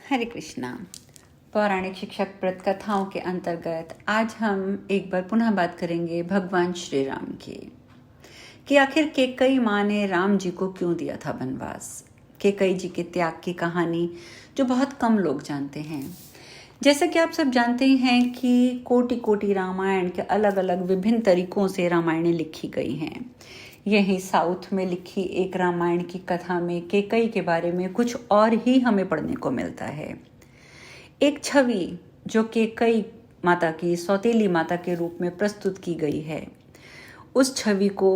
हरे कृष्णा। पौराणिक शिक्षाप्रद कथाओं के अंतर्गत आज हम एक बार पुनः बात करेंगे भगवान श्री राम की कि आखिर केकई माँ ने राम जी को क्यों दिया था वनवास। केकई जी के त्याग की कहानी जो बहुत कम लोग जानते हैं। जैसा कि आप सब जानते हैं कि कोटि कोटि रामायण के अलग अलग विभिन्न तरीकों से रामायणें लिखी गई हैं। यही साउथ में लिखी एक रामायण की कथा में केकई के बारे में कुछ और ही हमें पढ़ने को मिलता है। एक छवि जो केकई माता की सौतेली माता के रूप में प्रस्तुत की गई है, उस छवि को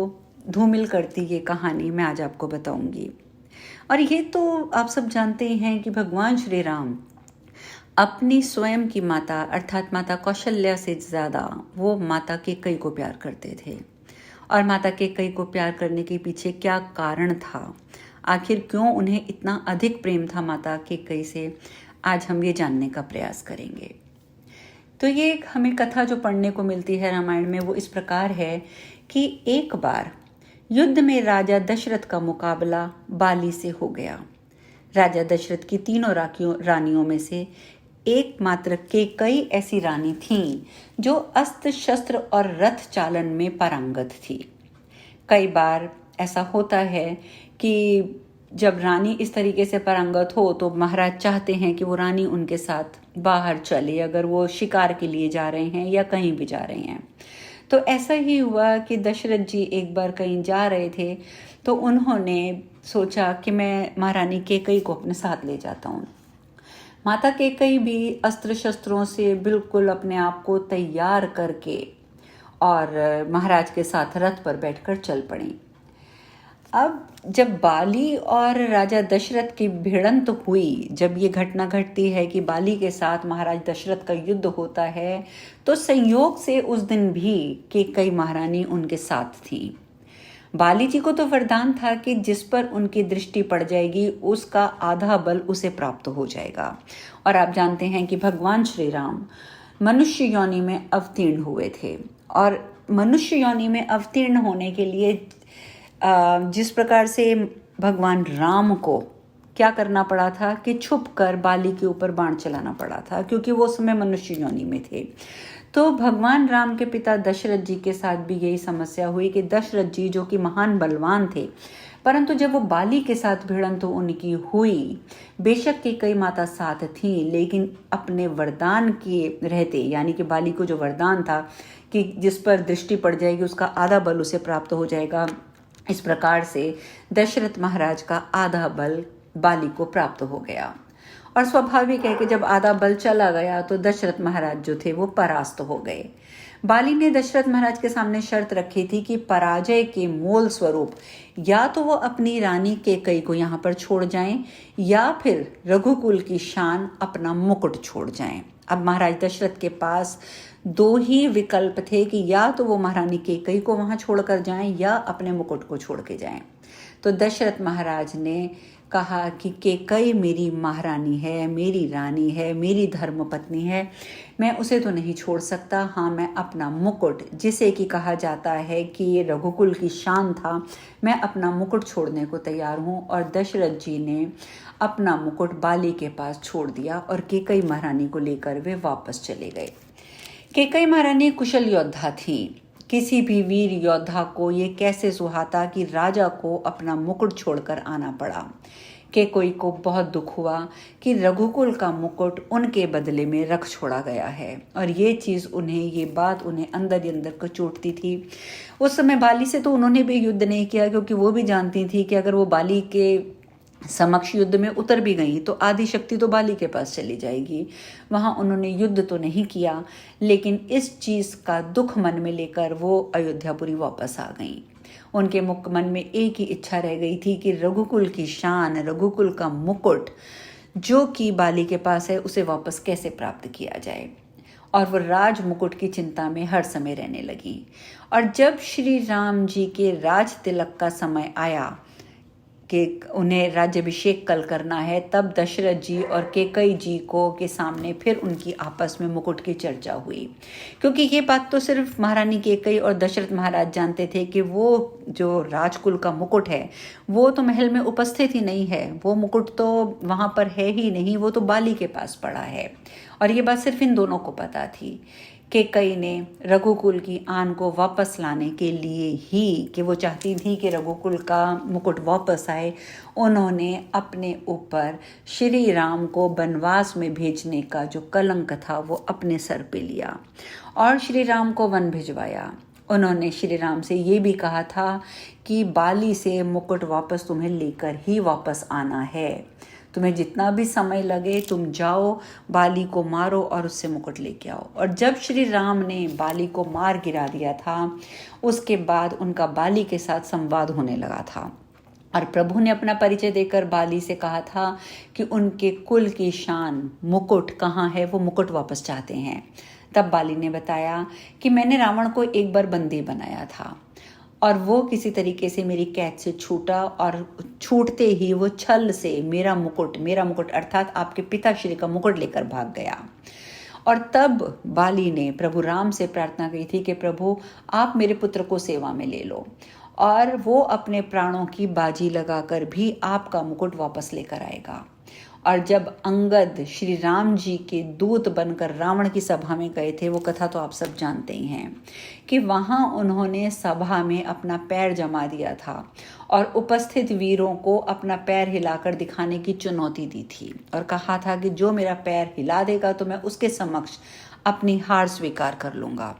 धूमिल करती ये कहानी मैं आज आपको बताऊंगी। और ये तो आप सब जानते हैं कि भगवान श्री राम अपनी स्वयं की माता अर्थात माता कौशल्या से ज़्यादा वो माता केकई को प्यार करते थे। और माता केकई को प्यार करने के पीछे क्या कारण था, आखिर क्यों उन्हें इतना अधिक प्रेम था माता केकई से, आज हम ये जानने का प्रयास करेंगे। तो ये एक हमें कथा जो पढ़ने को मिलती है रामायण में वो इस प्रकार है कि एक बार युद्ध में राजा दशरथ का मुकाबला बाली से हो गया। राजा दशरथ की तीनों रानियों में से एकमात्र केकई ऐसी रानी थी जो अस्त्र शस्त्र और रथ चालन में पारंगत थी। कई बार ऐसा होता है कि जब रानी इस तरीके से पारंगत हो तो महाराज चाहते हैं कि वो रानी उनके साथ बाहर चले, अगर वो शिकार के लिए जा रहे हैं या कहीं भी जा रहे हैं। तो ऐसा ही हुआ कि दशरथ जी एक बार कहीं जा रहे थे तो उन्होंने सोचा कि मैं महारानी केकई को अपने साथ ले जाता हूँ। माता केकई भी अस्त्र शस्त्रों से बिल्कुल अपने आप को तैयार करके और महाराज के साथ रथ पर बैठकर चल पड़ी। अब जब बाली और राजा दशरथ की भिड़ंत हुई, जब ये घटना घटती है कि बाली के साथ महाराज दशरथ का युद्ध होता है, तो संयोग से उस दिन भी केकई महारानी उनके साथ थी। बाली जी को तो वरदान था कि जिस पर उनकी दृष्टि पड़ जाएगी उसका आधा बल उसे प्राप्त हो जाएगा। और आप जानते हैं कि भगवान श्री राम मनुष्य योनि में अवतीर्ण हुए थे और मनुष्य योनि में अवतीर्ण होने के लिए जिस प्रकार से भगवान राम को क्या करना पड़ा था कि छुप कर बाली के ऊपर बाण चलाना पड़ा था, क्योंकि वो समय मनुष्य योनि में थे। तो भगवान राम के पिता दशरथ जी के साथ भी यही समस्या हुई कि दशरथ जी जो कि महान बलवान थे, परंतु जब वो बाली के साथ भिड़ंत तो उनकी हुई, बेशक की कई माता साथ थी, लेकिन अपने वरदान के रहते, यानी कि बाली को जो वरदान था कि जिस पर दृष्टि पड़ जाएगी उसका आधा बल उसे प्राप्त हो जाएगा, इस प्रकार से दशरथ महाराज का आधा बल बाली को प्राप्त हो गया। और स्वाभाविक है कि जब आधा बल चला गया तो दशरथ महाराज जो थे वो परास्त हो गए। बाली ने दशरथ महाराज के सामने शर्त रखी थी कि पराजय के मूल स्वरूप या तो वो अपनी रानी केकई को यहाँ पर छोड़ जाएं या फिर रघुकुल की शान अपना मुकुट छोड़ जाएं। अब महाराज दशरथ के पास दो ही विकल्प थे कि या तो वो महारानी केकई को वहां छोड़कर जाएं या अपने मुकुट को छोड़ के जाएं। तो दशरथ महाराज ने कहा कि केकई मेरी महारानी है, मेरी रानी है, मेरी धर्मपत्नी है, मैं उसे तो नहीं छोड़ सकता। हाँ, मैं अपना मुकुट, जिसे कि कहा जाता है कि ये रघुकुल की शान था, मैं अपना मुकुट छोड़ने को तैयार हूँ। और दशरथ जी ने अपना मुकुट बाली के पास छोड़ दिया और केकई महारानी को लेकर वे वापस चले गए। केकई महारानी कुशल योद्धा थी। किसी भी वीर योद्धा को ये कैसे सुहाता कि राजा को अपना मुकुट छोड़कर आना पड़ा। केकई को बहुत दुख हुआ कि रघुकुल का मुकुट उनके बदले में रख छोड़ा गया है, और ये बात उन्हें अंदर ही अंदर कचोटती थी। उस समय बाली से तो उन्होंने भी युद्ध नहीं किया, क्योंकि वो भी जानती थी कि अगर वो बाली के समक्ष युद्ध में उतर भी गई तो आधी शक्ति तो बाली के पास चली जाएगी। वहां उन्होंने युद्ध तो नहीं किया, लेकिन इस चीज का दुख मन में लेकर वो अयोध्यापुरी वापस आ गईं। उनके मन में एक ही इच्छा रह गई थी कि रघुकुल की शान, रघुकुल का मुकुट जो कि बाली के पास है, उसे वापस कैसे प्राप्त किया जाए। और वो राज मुकुट की चिंता में हर समय रहने लगी। और जब श्री राम जी के राज तिलक का समय आया कि उन्हें राज्याभिषेक कल करना है, तब दशरथ जी और कैकेयी जी को के सामने फिर उनकी आपस में मुकुट की चर्चा हुई। क्योंकि ये बात तो सिर्फ महारानी कैकेयी और दशरथ महाराज जानते थे कि वो जो राजकुल का मुकुट है वो तो महल में उपस्थित ही नहीं है, वो मुकुट तो वहाँ पर है ही नहीं, वो तो बाली के पास पड़ा है। और ये बात सिर्फ इन दोनों को पता थी। कैकेयी ने रघुकुल की आन को वापस लाने के लिए ही, कि वो चाहती थी कि रघुकुल का मुकुट वापस आए, उन्होंने अपने ऊपर श्री राम को वनवास में भेजने का जो कलंक था वो अपने सर पे लिया और श्री राम को वन भिजवाया। उन्होंने श्री राम से ये भी कहा था कि बाली से मुकुट वापस तुम्हें लेकर ही वापस आना है, तुम्हें जितना भी समय लगे तुम जाओ, बाली को मारो और उससे मुकुट लेके आओ। और जब श्री राम ने बाली को मार गिरा दिया था, उसके बाद उनका बाली के साथ संवाद होने लगा था और प्रभु ने अपना परिचय देकर बाली से कहा था कि उनके कुल की शान मुकुट कहाँ है, वो मुकुट वापस चाहते हैं। तब बाली ने बताया कि मैंने रावण को एक बार बंदी बनाया था और वो किसी तरीके से मेरी कैद से छूटा और छूटते ही वो छल से मेरा मुकुट अर्थात आपके पिताश्री का मुकुट लेकर भाग गया। और तब बाली ने प्रभु राम से प्रार्थना की थी कि प्रभु आप मेरे पुत्र को सेवा में ले लो, और वो अपने प्राणों की बाजी लगाकर भी आपका मुकुट वापस लेकर आएगा। और जब अंगद श्री राम जी के दूत बनकर रावण की सभा में गए थे, वो कथा तो आप सब जानते ही हैं कि वहाँ उन्होंने सभा में अपना पैर जमा दिया था और उपस्थित वीरों को अपना पैर हिलाकर दिखाने की चुनौती दी थी और कहा था कि जो मेरा पैर हिला देगा तो मैं उसके समक्ष अपनी हार स्वीकार कर लूँगा।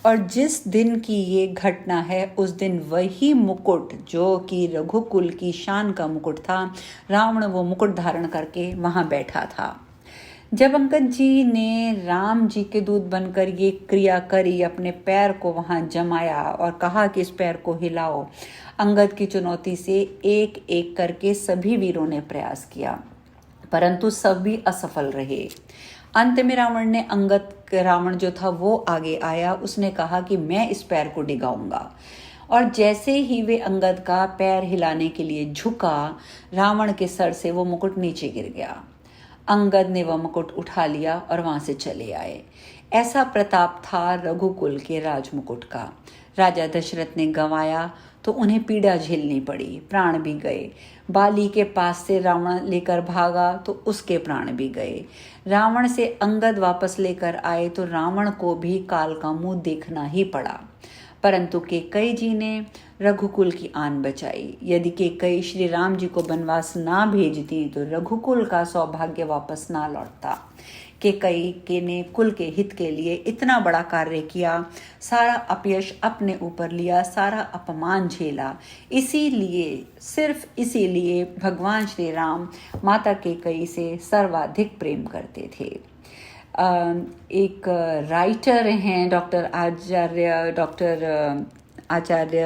और जिस दिन की ये घटना है उस दिन वही मुकुट जो कि रघुकुल की शान का मुकुट था, रावण वो मुकुट धारण करके वहाँ बैठा था। जब अंगद जी ने राम जी के दूत बनकर ये क्रिया करी, अपने पैर को वहाँ जमाया और कहा कि इस पैर को हिलाओ, अंगद की चुनौती से एक एक करके सभी वीरों ने प्रयास किया परंतु सभी असफल रहे। अंत में रावण जो था वो आगे आया, उसने कहा कि मैं इस पैर को डिगाऊंगा। और जैसे ही वे अंगद का पैर हिलाने के लिए झुका, रावण के सर से वो मुकुट नीचे गिर गया। अंगद ने वह मुकुट उठा लिया और वहां से चले आए। ऐसा प्रताप था रघुकुल के राजमुकुट का। राजा दशरथ ने गंवाया तो उन्हें पीड़ा झेलनी पड़ी, प्राण भी गए। बाली के पास से रावण लेकर भागा तो उसके प्राण भी गए। रावण से अंगद वापस लेकर आए तो रावण को भी काल का मुंह देखना ही पड़ा। परंतु कैकेयी जी ने रघुकुल की आन बचाई। यदि कैकेयी श्री राम जी को वनवास ना भेजती तो रघुकुल का सौभाग्य वापस ना लौटता। कैकेयी ने कुल के हित के लिए इतना बड़ा कार्य किया, सारा अपयश अपने ऊपर लिया, सारा अपमान झेला। इसीलिए, सिर्फ इसीलिए भगवान श्री राम माता कैकेयी से सर्वाधिक प्रेम करते थे। एक राइटर हैं डॉक्टर आचार्य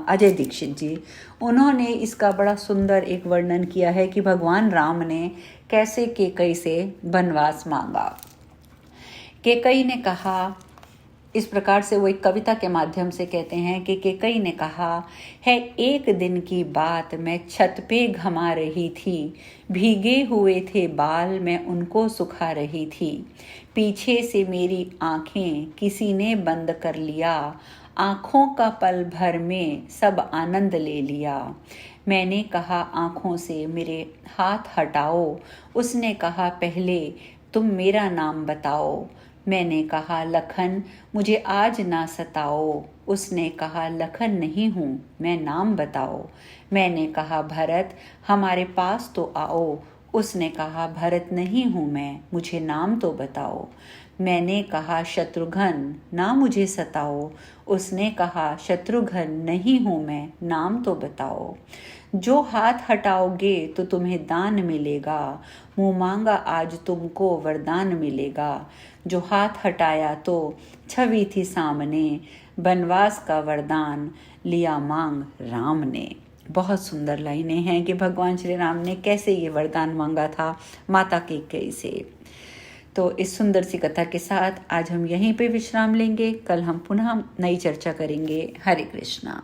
अजय दीक्षित जी, उन्होंने इसका बड़ा सुंदर एक वर्णन किया है कि भगवान राम ने कैसे कैकेयी से वनवास मांगा। कैकेयी ने कहा, इस प्रकार से वो एक कविता के माध्यम से कहते हैं कि कैकेयी ने कहा है, एक दिन की बात मैं छत पे घमा रही थी, भीगे हुए थे बाल मैं उनको सुखा रही थी, पीछे से मेरी आंखें किसी ने बंद कर लिया, आँखों का पल भर में सब आनंद ले लिया। मैंने कहा आँखों से मेरे हाथ हटाओ, उसने कहा पहले तुम मेरा नाम बताओ। मैंने कहा लखन मुझे आज ना सताओ, उसने कहा लखन नहीं हूँ मैं नाम बताओ। मैंने कहा भरत हमारे पास तो आओ, उसने कहा भरत नहीं हूँ मैं मुझे नाम तो बताओ। मैंने कहा शत्रुघ्न ना मुझे सताओ, उसने कहा शत्रुघ्न नहीं हूँ मैं नाम तो बताओ। जो हाथ हटाओगे तो तुम्हें दान मिलेगा, मुँह मांगा आज तुमको वरदान मिलेगा। जो हाथ हटाया तो छवि थी सामने, वनवास का वरदान लिया मांग राम ने। बहुत सुंदर लाइनें हैं कि भगवान श्री राम ने कैसे ये वरदान मांगा था माता कैकेयी से। तो इस सुंदर सी कथा के साथ आज हम यहीं पे विश्राम लेंगे। कल हम पुनः नई चर्चा करेंगे। हरे कृष्णा।